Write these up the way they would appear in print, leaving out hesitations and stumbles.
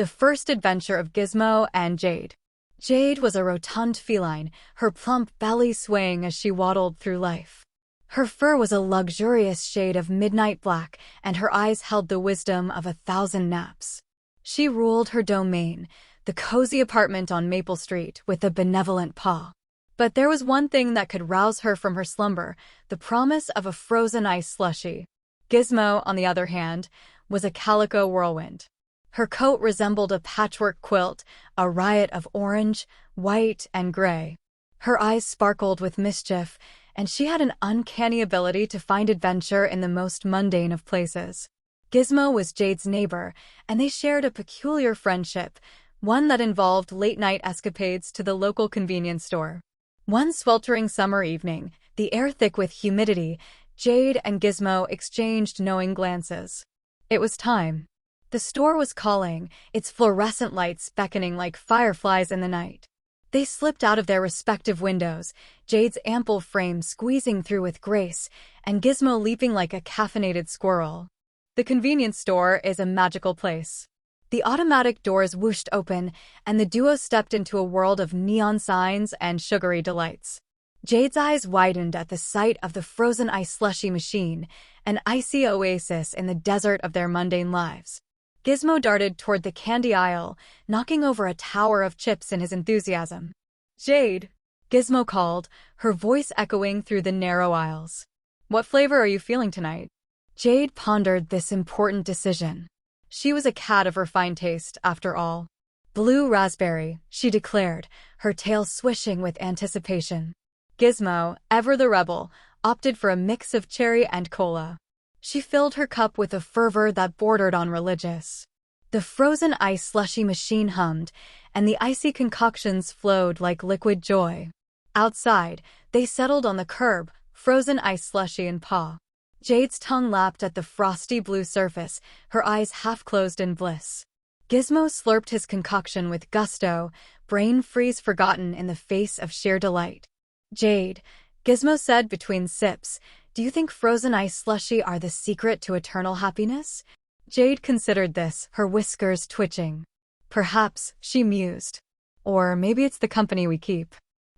The First Adventure of Gizmo and Jade. Jade was a rotund feline, her plump belly swaying as she waddled through life. Her fur was a luxurious shade of midnight black, and her eyes held the wisdom of 1,000 naps. She ruled her domain, the cozy apartment on Maple Street, with a benevolent paw. But there was one thing that could rouse her from her slumber, the promise of a frozen ice slushie. Gizmo, on the other hand, was a calico whirlwind. Her coat resembled a patchwork quilt, a riot of orange, white, and gray. Her eyes sparkled with mischief, and she had an uncanny ability to find adventure in the most mundane of places. Gizmo was Jade's neighbor, and they shared a peculiar friendship, one that involved late-night escapades to the local convenience store. One sweltering summer evening, the air thick with humidity, Jade and Gizmo exchanged knowing glances. It was time. The store was calling, its fluorescent lights beckoning like fireflies in the night. They slipped out of their respective windows, Jade's ample frame squeezing through with grace, and Gizmo leaping like a caffeinated squirrel. The convenience store is a magical place. The automatic doors whooshed open, and the duo stepped into a world of neon signs and sugary delights. Jade's eyes widened at the sight of the frozen ice slushie machine, an icy oasis in the desert of their mundane lives. Gizmo darted toward the candy aisle, knocking over a tower of chips in his enthusiasm. "Jade!" Gizmo called, her voice echoing through the narrow aisles. "What flavor are you feeling tonight?" Jade pondered this important decision. She was a cat of refined taste, after all. "Blue raspberry," she declared, her tail swishing with anticipation. Gizmo, ever the rebel, opted for a mix of cherry and cola. She filled her cup with a fervor that bordered on religious. The frozen ice slushie machine hummed, and the icy concoctions flowed like liquid joy. Outside, they settled on the curb, frozen ice slushie in paw. Jade's tongue lapped at the frosty blue surface, her eyes half-closed in bliss. Gizmo slurped his concoction with gusto, brain freeze forgotten in the face of sheer delight. "Jade," Gizmo said between sips, "do you think frozen ice slushie are the secret to eternal happiness?" Jade considered this, her whiskers twitching. "Perhaps," she mused. "Or maybe it's the company we keep."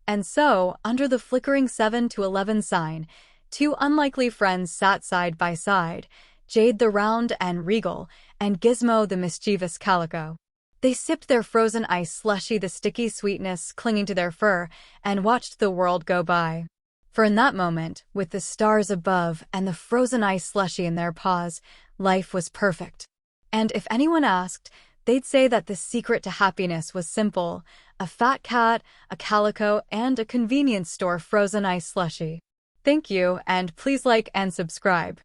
And so, under the flickering 7 to 11 sign, two unlikely friends sat side by side, Jade the round and regal, and Gizmo the mischievous calico. They sipped their frozen ice slushie, the sticky sweetness clinging to their fur, and watched the world go by. For in that moment, with the stars above and the frozen ice slushie in their paws, life was perfect. And if anyone asked, they'd say that the secret to happiness was simple: a fat cat, a calico, and a convenience store frozen ice slushie. Thank you, and please like and subscribe.